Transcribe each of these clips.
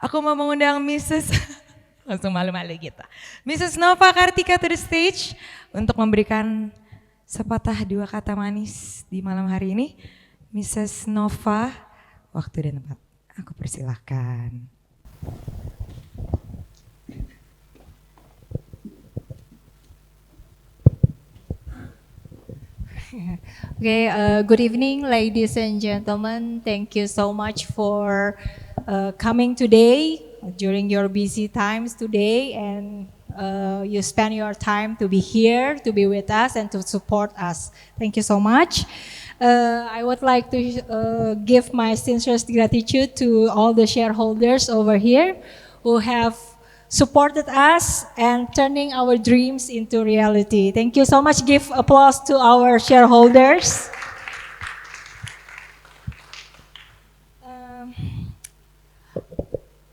Aku mau mengundang Mrs. langsung malu-malu gitu. Mrs. Nova Kartika to the stage untuk memberikan sepatah dua kata manis di malam hari ini. Mrs. Nova, waktu dan tempat. Aku persilahkan. Okay, good evening, ladies and gentlemen. Thank you so much for coming today during your busy times today, and you spend your time to be here, to be with us, and to support us. Thank you so much. I would like to give my sincerest gratitude to all the shareholders over here who have supported us and turning our dreams into reality. Thank you so much. Give applause to our shareholders.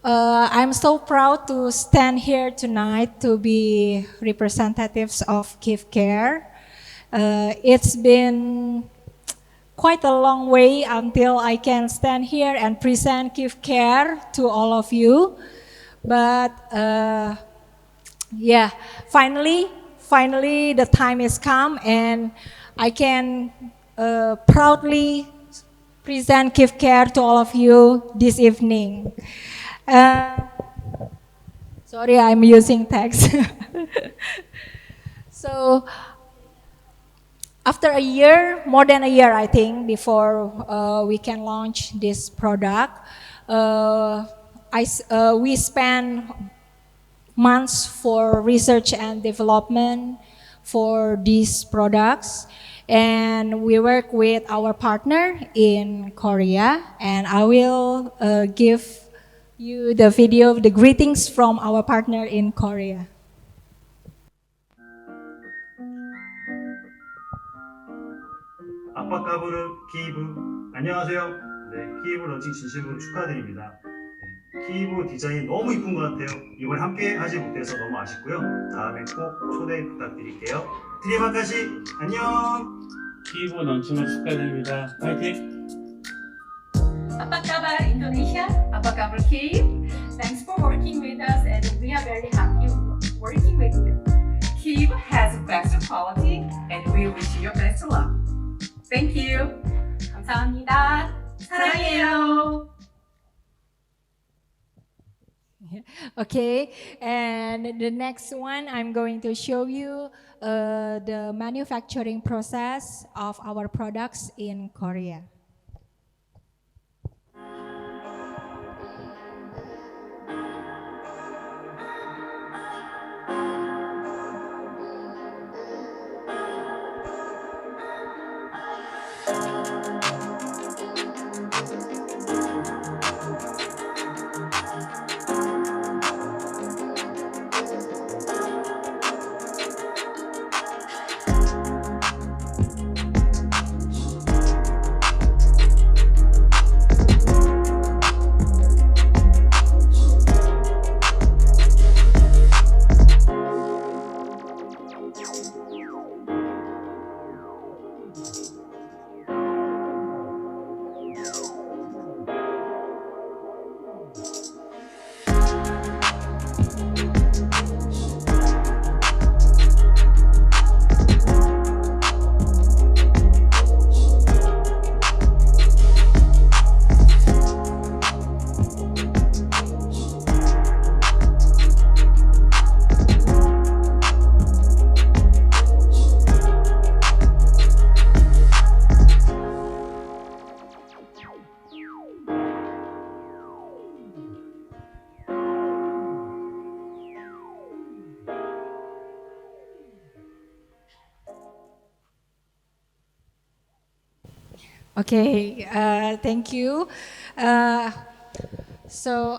I'm so proud to stand here tonight to be representatives of Give Care. It's been quite a long way until I can stand here and present Give Care to all of you. But yeah, finally the time has come and I can proudly present Give Care to all of you this evening. Sorry, I'm using text. So, after a year, more than a year I think, before we can launch this product, we spent months for research and development for these products, and we work with our partner in Korea, and I will give you the video, the greetings from our partner in Korea. 아빠까부르 키이브 안녕하세요. 네, 키이브 런칭 진심으로 축하드립니다. 네, 키이브 디자인 너무 이쁜 것 같아요. 이번에 함께 하지 못해서 너무 아쉽고요. 다음에 꼭 초대 부탁드릴게요. 트리마카시 안녕. 키이브 런칭을 축하드립니다. 파이팅! Apa kabar Indonesia? Apa kabar Kiev? Thanks for working with us and we are very happy working with you. Kiev has best quality and we wish you best luck. Thank you. 감사합니다. 사랑해요. Okay, and the next one I'm going to show you the manufacturing process of our products in Korea. Okay, thank you.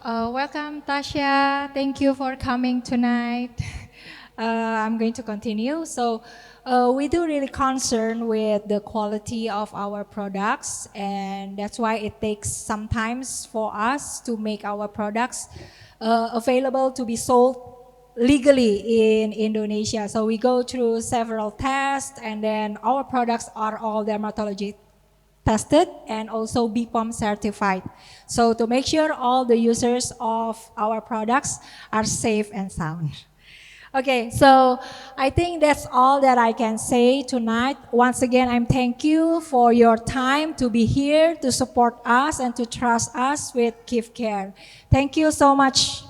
Welcome Tasha. Thank you for coming tonight. I'm going to continue. We do really concern with the quality of our products, and that's why it takes some times for us to make our products available to be sold legally in Indonesia. So we go through several tests, and then our products are all dermatology tested and also BPOM certified. So to make sure all the users of our products are safe and sound. Okay, so I think that's all that I can say tonight. Once again, I'm thank you for your time to be here, to support us and to trust us with Give Care. Thank you so much.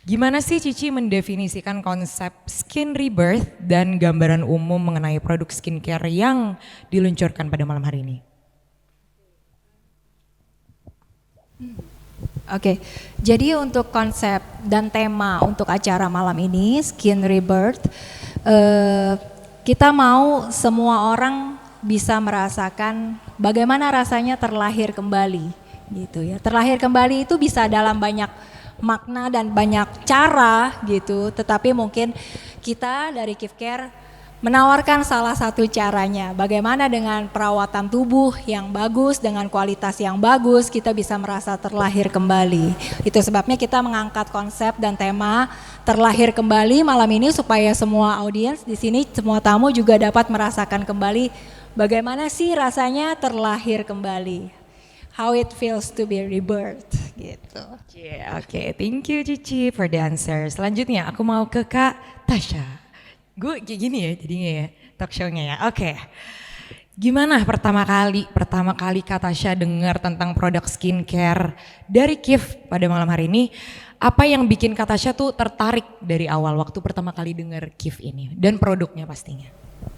Gimana sih Cici mendefinisikan konsep skin rebirth dan gambaran umum mengenai produk skincare yang diluncurkan pada malam hari ini? Oke, jadi untuk konsep dan tema untuk acara malam ini, Skin Rebirth, kita mau semua orang bisa merasakan bagaimana rasanya terlahir kembali, gitu ya. Terlahir kembali itu bisa dalam banyak makna dan banyak cara, gitu. Tetapi mungkin kita dari Give Care menawarkan salah satu caranya, bagaimana dengan perawatan tubuh yang bagus, dengan kualitas yang bagus, kita bisa merasa terlahir kembali. Itu sebabnya kita mengangkat konsep dan tema terlahir kembali malam ini supaya semua audiens di sini, semua tamu juga dapat merasakan kembali bagaimana sih rasanya terlahir kembali. How it feels to be rebirthed, gitu. Oke, thank you Cici for the answer. Selanjutnya aku mau ke Kak Tasha. Gue kayak gini ya jadinya ya talk show-nya ya. Oke. Gimana pertama kali Kak Tasha dengar tentang produk skincare dari Kif pada malam hari ini? Apa yang bikin Kak Tasha tuh tertarik dari awal waktu pertama kali dengar Kif ini dan produknya pastinya?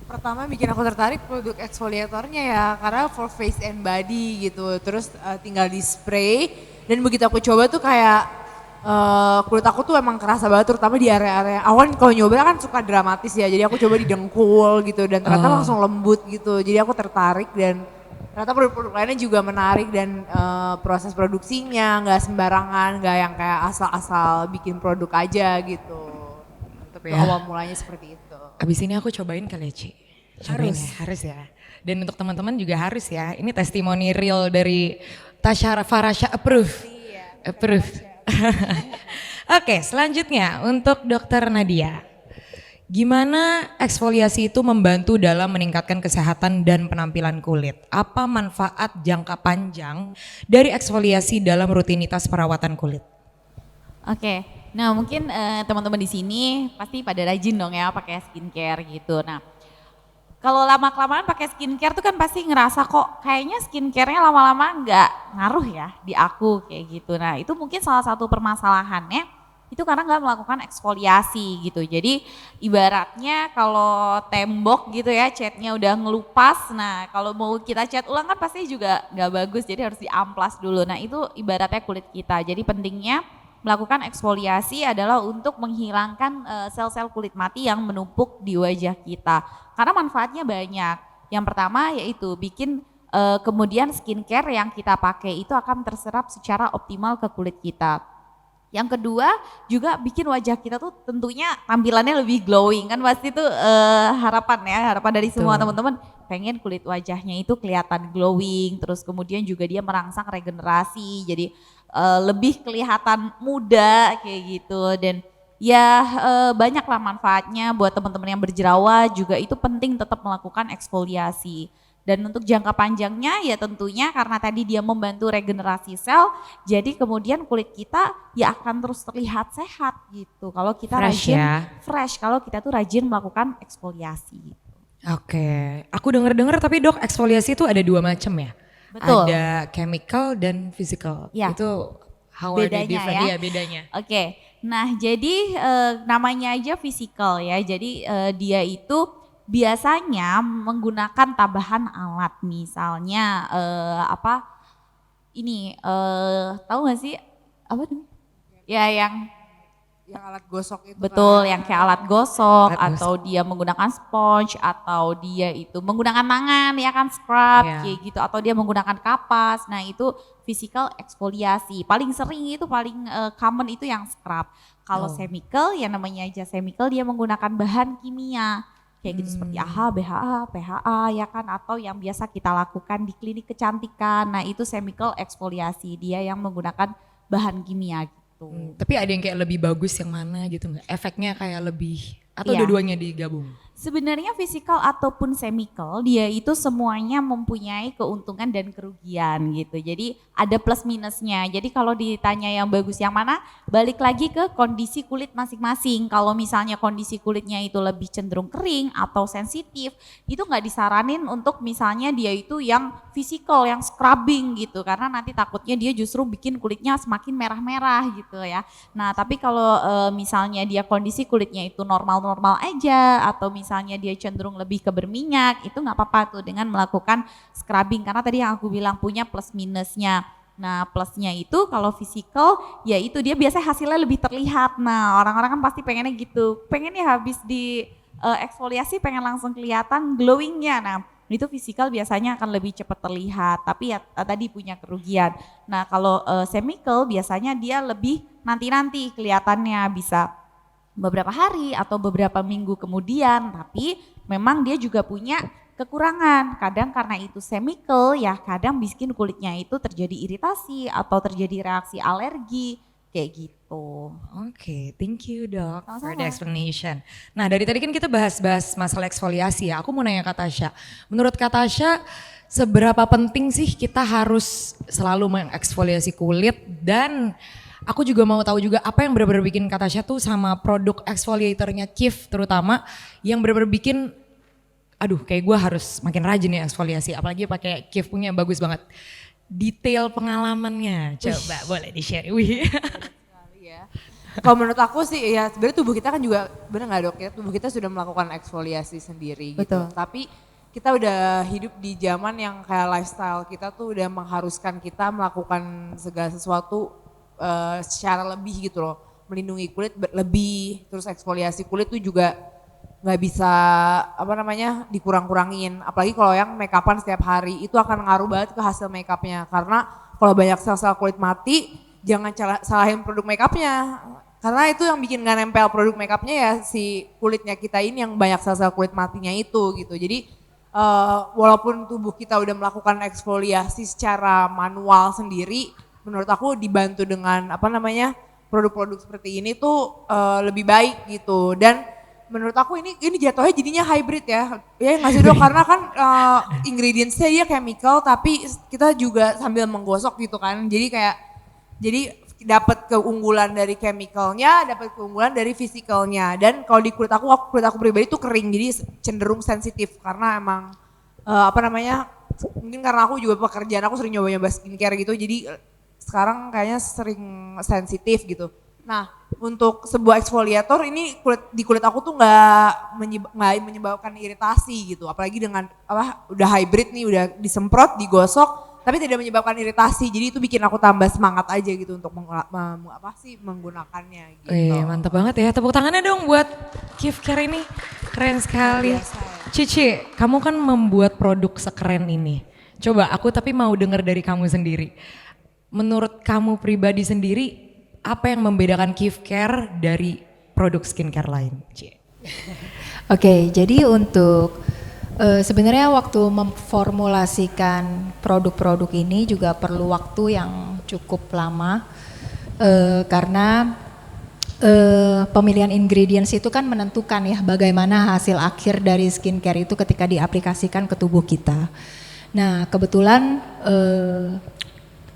Pertama bikin aku tertarik produk eksfoliatornya ya, karena for face and body gitu. Terus tinggal di spray dan begitu aku coba tuh kayak kulit aku tuh emang kerasa banget, terutama di area-area awal kalau nyoba kan suka dramatis ya, jadi aku coba di dengkul gitu dan ternyata langsung lembut gitu, jadi aku tertarik dan ternyata produk-produk lainnya juga menarik dan proses produksinya nggak sembarangan, nggak yang kayak asal-asal bikin produk aja gitu. Tapi Ya. awal mulanya seperti itu. Abis ini aku cobain kali ya Ci? Cobain ya, harus ya. Dan untuk teman-teman juga harus ya, ini testimoni real dari Tasha Farasha approve. Approve. Oke, selanjutnya untuk Dokter Nadia. Gimana eksfoliasi itu membantu dalam meningkatkan kesehatan dan penampilan kulit? Apa manfaat jangka panjang dari eksfoliasi dalam rutinitas perawatan kulit? Oke, nah mungkin teman-teman di sini pasti pada rajin dong ya pakai skincare gitu. Nah, kalau lama-kelamaan pakai skincare tuh kan pasti ngerasa kok kayaknya skincare-nya lama-lama nggak ngaruh ya di aku kayak gitu. Nah itu mungkin salah satu permasalahannya itu karena nggak melakukan eksfoliasi gitu. Jadi ibaratnya kalau tembok gitu ya catnya udah ngelupas, nah kalau mau kita cat ulang kan pasti juga nggak bagus, jadi harus diamplas dulu. Nah itu ibaratnya kulit kita, jadi pentingnya melakukan eksfoliasi adalah untuk menghilangkan sel-sel kulit mati yang menumpuk di wajah kita. Karena manfaatnya banyak. Yang pertama yaitu bikin kemudian skincare yang kita pakai itu akan terserap secara optimal ke kulit kita. Yang kedua juga bikin wajah kita tuh tentunya tampilannya lebih glowing, kan pasti itu harapan dari semua teman-teman pengen kulit wajahnya itu kelihatan glowing, terus kemudian juga dia merangsang regenerasi, jadi lebih kelihatan muda kayak gitu. Dan ya banyaklah manfaatnya buat teman-teman yang berjerawat, juga itu penting tetap melakukan eksfoliasi. Dan untuk jangka panjangnya ya tentunya karena tadi dia membantu regenerasi sel, jadi kemudian kulit kita ya akan terus terlihat sehat gitu. Kalau kita Fresh rajin, ya. fresh kalau kita tuh rajin melakukan eksfoliasi. Oke, aku denger-dengar tapi dok eksfoliasi itu ada dua macam ya? Betul. Ada chemical dan physical. Ya. Itu how are they Bedanya different? ya. Iya, bedanya. Oke, nah jadi namanya aja physical ya, jadi dia itu biasanya menggunakan tambahan alat, misalnya tahu nggak sih apa namanya? Ya yang alat gosok itu betul, kan. yang kayak alat gosok, Alat atau dia menggunakan sponge, atau dia itu menggunakan tangan ya kan scrub Iya. kayak gitu, atau dia menggunakan kapas. Nah itu physical eksfoliasi. Paling sering itu paling common itu yang scrub. Kalau chemical ya namanya aja chemical, dia menggunakan bahan kimia kayak gitu seperti AHA, BHA, PHA ya kan, atau yang biasa kita lakukan di klinik kecantikan. Nah itu chemical eksfoliasi, dia yang menggunakan bahan kimia gitu. Tapi ada yang kayak lebih bagus yang mana gitu nggak? Efeknya kayak lebih atau Iya. dua-duanya digabung? sebenarnya physical ataupun chemical dia itu semuanya mempunyai keuntungan dan kerugian gitu. Jadi ada plus minusnya. Jadi kalau ditanya yang bagus yang mana, balik lagi ke kondisi kulit masing-masing. Kalau misalnya kondisi kulitnya itu lebih cenderung kering atau sensitif, itu nggak disaranin untuk misalnya dia itu yang physical, yang scrubbing gitu. Karena nanti takutnya dia justru bikin kulitnya semakin merah-merah gitu ya. Nah tapi kalau misalnya dia kondisi kulitnya itu normal-normal aja atau misalnya dia cenderung lebih ke berminyak, itu nggak apa-apa tuh dengan melakukan scrubbing karena tadi yang aku bilang punya plus minusnya. Nah plusnya itu kalau physical ya itu dia biasanya hasilnya lebih terlihat. Nah orang-orang kan pasti pengennya gitu, pengennya habis di eksfoliasi pengen langsung kelihatan glowingnya. Nah itu physical biasanya akan lebih cepat terlihat, tapi ya tadi punya kerugian. Nah kalau chemical biasanya dia lebih nanti-nanti kelihatannya bisa beberapa hari atau beberapa minggu kemudian, tapi memang dia juga punya kekurangan. Kadang karena itu chemical ya kadang bikin kulitnya itu terjadi iritasi atau terjadi reaksi alergi kayak gitu. Oke, thank you dok for the Sama-sama. explanation. Nah dari tadi kan kita bahas-bahas masalah eksfoliasi ya. Aku mau nanya Kak Tasya, menurut Kak Tasya seberapa penting sih kita harus selalu mengeksfoliasi kulit, dan aku juga mau tahu juga apa yang benar-benar bikin Kak Tasya tuh sama produk exfoliatornya Kif terutama yang benar-benar bikin aduh kayak gue harus makin rajin ya eksfoliasi, apalagi pakai Kif punya bagus banget. Detail pengalamannya coba boleh di-share. Wih. Ya. Kalau menurut aku sih ya sebenarnya tubuh kita kan juga bener nggak dok ya, tubuh kita sudah melakukan eksfoliasi sendiri gitu. Betul. Tapi kita udah hidup di zaman yang kayak lifestyle kita tuh udah mengharuskan kita melakukan segala sesuatu secara lebih gitu loh, melindungi kulit lebih, terus eksfoliasi kulit tuh juga nggak bisa apa namanya dikurang-kurangin, apalagi kalau yang make upan setiap hari itu akan ngaruh banget ke hasil make upnya, karena kalau banyak sel-sel kulit mati jangan salahin produk make upnya, karena itu yang bikin nggak nempel produk make upnya ya si kulitnya kita ini yang banyak sel-sel kulit matinya itu gitu. Jadi walaupun tubuh kita udah melakukan eksfoliasi secara manual sendiri, menurut aku dibantu dengan apa namanya produk-produk seperti ini tuh lebih baik gitu. Dan menurut aku ini jatuhnya jadinya hybrid ya nggak sih dok, karena kan ingredientsnya dia chemical tapi kita juga sambil menggosok gitu kan, jadi dapat keunggulan dari chemicalnya, dapat keunggulan dari physicalnya. Dan kalau di kulit aku pribadi tuh kering, jadi cenderung sensitif karena emang apa namanya mungkin karena aku juga pekerjaan aku sering nyoba-nyoba skincare gitu, jadi sekarang kayaknya sering sensitif gitu. Nah untuk sebuah eksfoliator ini di kulit aku tuh nggak menyebabkan iritasi gitu, apalagi dengan udah hybrid nih, udah disemprot, digosok, tapi tidak menyebabkan iritasi. Jadi itu bikin aku tambah semangat aja gitu untuk menggunakannya gitu. Wih, mantap banget ya, tepuk tangannya dong buat Kif Care ini, keren sekali. Cici, kamu kan membuat produk sekeren ini. Coba aku tapi mau dengar dari kamu sendiri. Menurut kamu pribadi sendiri, apa yang membedakan Kif Care dari produk skincare lain? Oke, jadi untuk sebenarnya waktu memformulasikan produk-produk ini juga perlu waktu yang cukup lama karena pemilihan ingredients itu kan menentukan ya bagaimana hasil akhir dari skincare itu ketika diaplikasikan ke tubuh kita. Nah kebetulan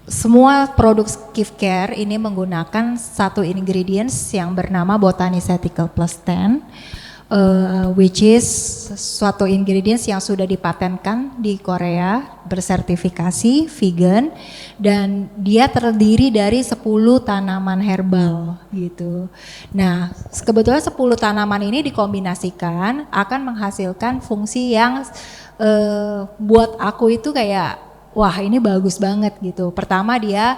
semua produk Kif Care ini menggunakan satu ingredients yang bernama Botanicetical Plus 10, which is suatu ingredients yang sudah dipatenkan di Korea, bersertifikasi vegan, dan dia terdiri dari 10 tanaman herbal gitu. Nah kebetulan 10 tanaman ini dikombinasikan akan menghasilkan fungsi yang buat aku itu kayak wah ini bagus banget gitu. Pertama dia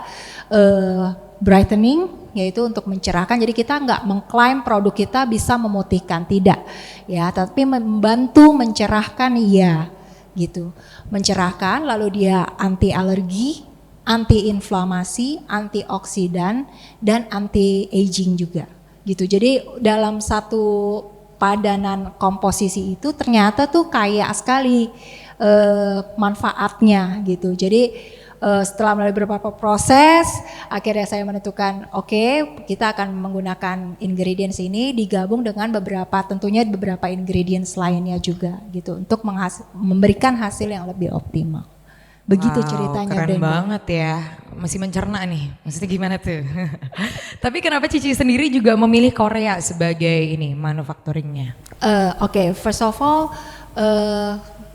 brightening, yaitu untuk mencerahkan. Jadi kita nggak mengklaim produk kita bisa memutihkan, tidak ya, tapi membantu mencerahkan ya gitu. Mencerahkan, lalu dia anti alergi, anti inflamasi, antioksidan, dan anti aging juga gitu. Jadi dalam satu padanan komposisi itu ternyata tuh kaya sekali manfaatnya gitu. Jadi Setelah melalui beberapa proses, akhirnya saya menentukan oke, kita akan menggunakan ingredients ini digabung dengan tentunya beberapa ingredients lainnya juga gitu untuk memberikan hasil yang lebih optimal. Begitu Wow, ceritanya keren Brenda. banget ya. Masih mencerna nih. Maksudnya gimana tuh? Tapi kenapa Cici sendiri juga memilih Korea sebagai ini manufacturingnya? Oke, first of all,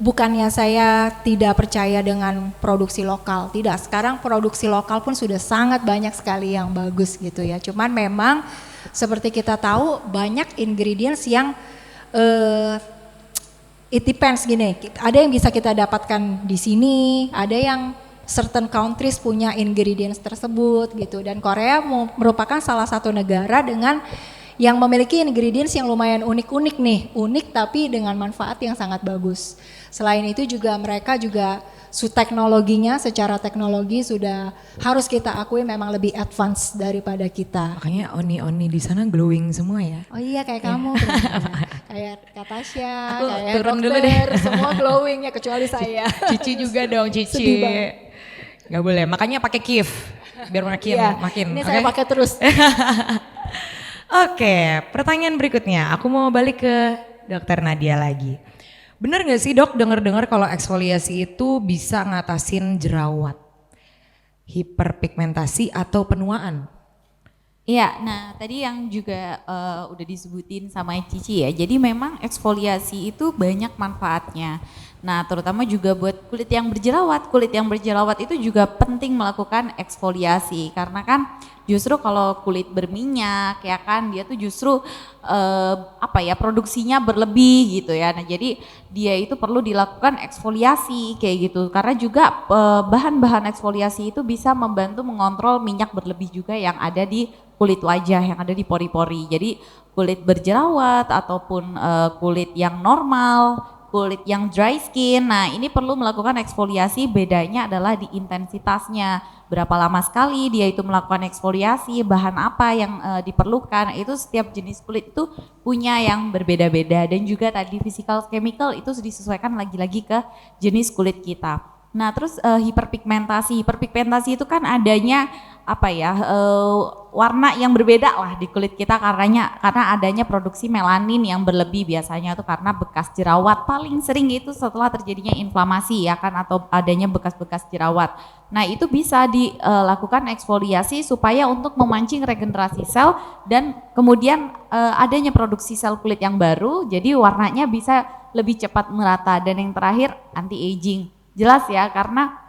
bukannya saya tidak percaya dengan produksi lokal, tidak. Sekarang produksi lokal pun sudah sangat banyak sekali yang bagus gitu ya. Cuman memang seperti kita tahu banyak ingredients yang it depends gini. Ada yang bisa kita dapatkan di sini, ada yang certain countries punya ingredients tersebut gitu. Dan Korea merupakan salah satu negara dengan yang memiliki ingredients yang lumayan unik-unik nih, unik tapi dengan manfaat yang sangat bagus. Selain itu juga mereka juga teknologinya secara teknologi sudah harus kita akui memang lebih advance daripada kita. Makanya oni-oni di sana glowing semua ya. Oh iya kayak kamu, Brenda. Kayak Kak Tasya, Aku kayak turun dokter, dulu deh. semua glowing ya kecuali saya. Cici juga dong, Sedih Cici. banget. Gak boleh, makanya pakai kif biar makin Iya, makin. ini oke? saya pakai terus. Oke, pertanyaan berikutnya. Aku mau balik ke Dokter Nadia lagi. Bener gak sih dok, dengar-dengar kalau eksfoliasi itu bisa ngatasin jerawat, hiperpigmentasi atau penuaan? Iya, nah tadi yang juga udah disebutin sama Cici ya. Jadi memang eksfoliasi itu banyak manfaatnya. Nah, terutama juga buat kulit yang berjerawat. Kulit yang berjerawat itu juga penting melakukan eksfoliasi karena kan justru kalau kulit berminyak ya kan dia tuh justru produksinya berlebih gitu ya. Nah, jadi dia itu perlu dilakukan eksfoliasi kayak gitu. Karena juga bahan-bahan eksfoliasi itu bisa membantu mengontrol minyak berlebih juga yang ada di kulit wajah, yang ada di pori-pori. Jadi kulit berjerawat ataupun kulit yang normal, kulit yang dry skin, nah ini perlu melakukan eksfoliasi, bedanya adalah di intensitasnya. Berapa lama sekali dia itu melakukan eksfoliasi, bahan apa yang diperlukan, itu setiap jenis kulit itu punya yang berbeda-beda. Dan juga tadi physical chemical itu disesuaikan lagi-lagi ke jenis kulit kita. Nah terus hiperpigmentasi itu kan adanya warna yang berbeda lah di kulit kita karena adanya produksi melanin yang berlebih biasanya itu karena bekas jerawat, paling sering itu setelah terjadinya inflamasi ya kan atau adanya bekas-bekas jerawat. Nah itu bisa dilakukan eksfoliasi supaya untuk memancing regenerasi sel dan kemudian adanya produksi sel kulit yang baru jadi warnanya bisa lebih cepat merata. Dan yang terakhir anti aging. Jelas ya karena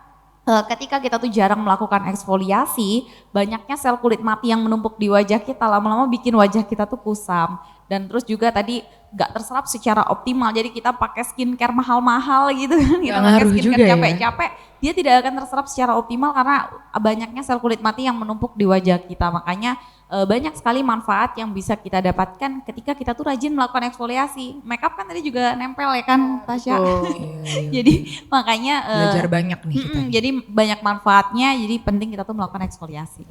ketika kita tuh jarang melakukan eksfoliasi, banyaknya sel kulit mati yang menumpuk di wajah kita lama-lama bikin wajah kita tuh kusam. Dan terus juga tadi gak terserap secara optimal, jadi kita pakai skincare mahal-mahal gitu kan, kita pakai ngaruh skincare juga ya. capek-capek, dia tidak akan terserap secara optimal karena banyaknya sel kulit mati yang menumpuk di wajah kita. Makanya banyak sekali manfaat yang bisa kita dapatkan ketika kita tuh rajin melakukan eksfoliasi. Makeup kan tadi juga nempel ya kan Tasya? Jadi makanya Belajar banyak nih kita. jadi banyak manfaatnya, jadi penting kita tuh melakukan eksfoliasi.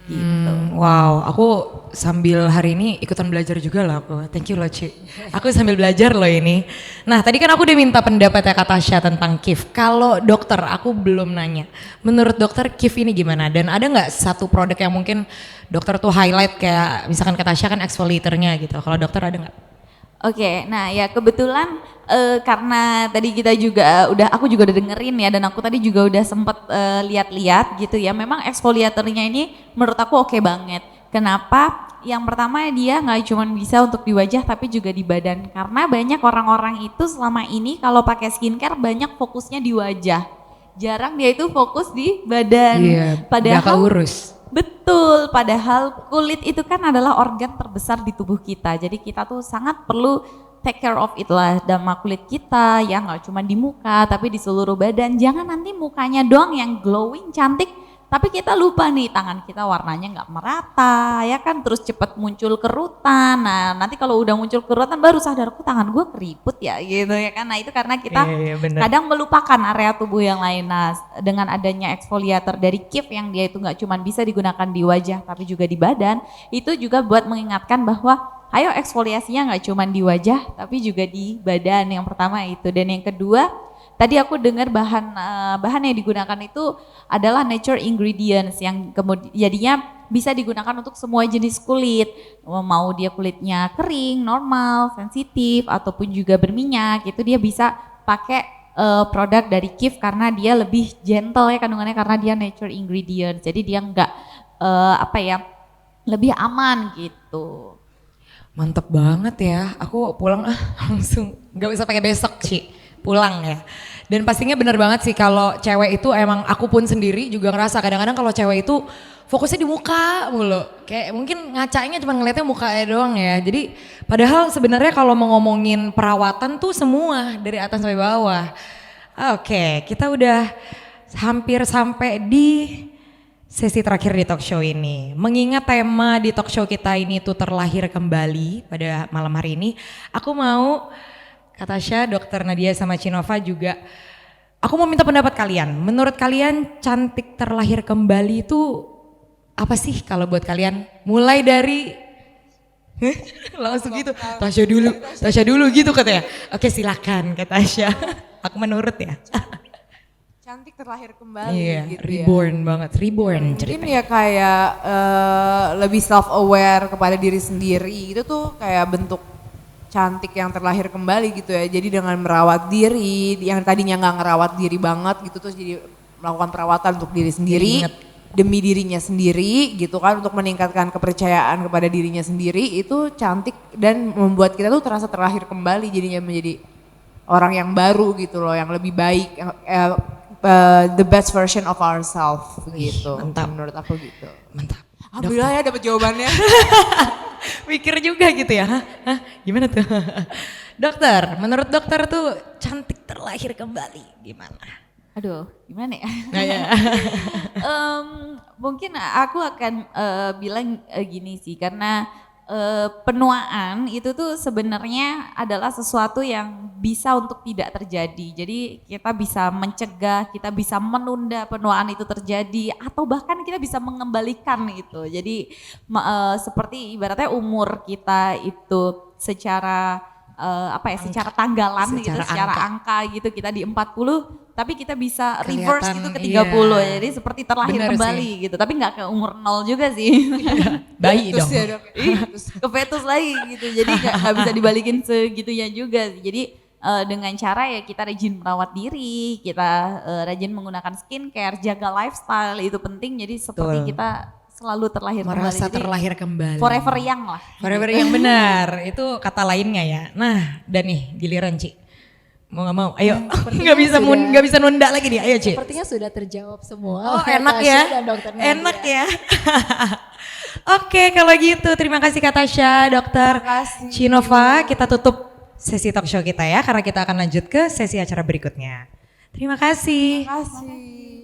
Gitu. Wow, aku sambil hari ini ikutan belajar juga loh aku. Thank you loh Ci. Aku sambil belajar loh ini. Nah tadi kan aku udah minta pendapatnya Kak Tasya tentang kif. Kalau dokter aku belum nanya. Menurut dokter kif ini gimana? Dan ada nggak satu produk yang mungkin dokter tuh highlight kayak misalkan Kak Tasya kan exfoliatornya gitu. Kalau dokter ada nggak? Oke, nah ya kebetulan karena tadi kita juga aku juga udah dengerin ya dan aku tadi juga udah sempet lihat-lihat gitu ya. Memang eksfoliatornya ini menurut aku oke banget. Kenapa? Yang pertama dia nggak cuma bisa untuk di wajah tapi juga di badan. Karena banyak orang-orang itu selama ini kalau pakai skincare banyak fokusnya di wajah. Jarang dia itu fokus di badan. Iya, Padahal gak keurus. betul, padahal kulit itu kan adalah organ terbesar di tubuh kita. Jadi kita tuh sangat perlu take care of it lah sama kulit kita ya, nggak cuma di muka tapi di seluruh badan. Jangan nanti mukanya doang yang glowing cantik tapi kita lupa nih tangan kita warnanya nggak merata ya kan, terus cepet muncul kerutan. Nah nanti kalau udah muncul kerutan baru sadar kok tangan gue keriput ya gitu ya kan. Nah itu karena kita Iya, bener. kadang melupakan area tubuh yang lain. Nah dengan adanya eksfoliator dari Kif yang dia itu nggak cuma bisa digunakan di wajah tapi juga di badan, itu juga buat mengingatkan bahwa ayo eksfoliasinya nggak cuma di wajah tapi juga di badan. Yang pertama itu, dan yang kedua tadi aku dengar bahan yang digunakan itu adalah nature ingredients yang kemudian jadinya bisa digunakan untuk semua jenis kulit. Mau dia kulitnya kering, normal, sensitif ataupun juga berminyak, itu dia bisa pakai produk dari Kif karena dia lebih gentle ya kandungannya karena dia nature ingredients. Jadi dia enggak lebih aman gitu. Mantep banget ya, aku pulang langsung, nggak bisa pakai besok sih, pulang ya. Dan pastinya bener banget sih kalau cewek itu emang aku pun sendiri juga ngerasa kadang-kadang kalau cewek itu fokusnya di muka mulu. Kayak mungkin ngacanya cuma ngeliatnya mukanya doang ya. Jadi padahal sebenarnya kalau mau ngomongin perawatan tuh semua dari atas sampai bawah. Oke, kita udah hampir sampai di sesi terakhir di talk show ini. Mengingat tema di talk show kita ini tuh terlahir kembali pada malam hari ini, aku mau Katasha, Dr. Nadia sama Cinova juga, aku mau minta pendapat kalian. Menurut kalian cantik terlahir kembali itu apa sih kalau buat kalian? Mulai dari langsung gitu, Tasya dulu gitu katanya. Oke silakan Katasha, aku menurut ya. Cantik terlahir kembali Iya, gitu reborn banget, reborn Mungkin ceritanya. ya kayak lebih self aware kepada diri sendiri itu tuh kayak bentuk cantik yang terlahir kembali gitu ya. Jadi dengan merawat diri yang tadinya nggak ngerawat diri banget gitu terus jadi melakukan perawatan untuk diri sendiri Ingat. demi dirinya sendiri gitu kan untuk meningkatkan kepercayaan kepada dirinya sendiri itu cantik dan membuat kita tuh terasa terlahir kembali jadinya menjadi orang yang baru gitu loh yang lebih baik the best version of ourselves gitu. mantap. Menurut aku gitu. Mantap. Alhamdulillah ya dapat jawabannya. Mikir juga gitu ya, Hah? Gimana tuh? Dokter, menurut dokter tuh cantik terlahir kembali gimana? Aduh, gimana ya? Nah, ya. Mungkin aku akan bilang gini sih, karena penuaan itu tuh sebenarnya adalah sesuatu yang bisa untuk tidak terjadi. Jadi kita bisa mencegah, kita bisa menunda penuaan itu terjadi, atau bahkan kita bisa mengembalikan itu. Jadi seperti ibaratnya umur kita itu secara secara tanggalan gitu, secara angka gitu kita di 40 tapi kita bisa reverse Kelihatan, gitu ke 30 iya. Jadi seperti terlahir Bener kembali gitu tapi nggak ke umur 0 juga sih. Bayi Terus dong. ya dok. Ke fetus lagi gitu jadi nggak bisa dibalikin segitunya juga sih. Jadi dengan cara ya kita rajin merawat diri, kita rajin menggunakan skincare, jaga lifestyle itu penting jadi seperti Betul. kita selalu terlahir kembali. Merasa Jadi, terlahir kembali. forever young lah. Forever yang benar, itu kata lainnya ya. Nah, dan nih giliran Ci. Mau gak mau, ayo. Nggak bisa nunda lagi nih, ayo Ci. Sepertinya sudah terjawab semua. Oh oleh enak Tasya ya, dan Dr. Nadia. enak ya. Oke kalau gitu terima kasih Kak Tasya, Dokter Cinova. Kita tutup sesi talk show kita ya karena kita akan lanjut ke sesi acara berikutnya. Terima kasih. Terima kasih.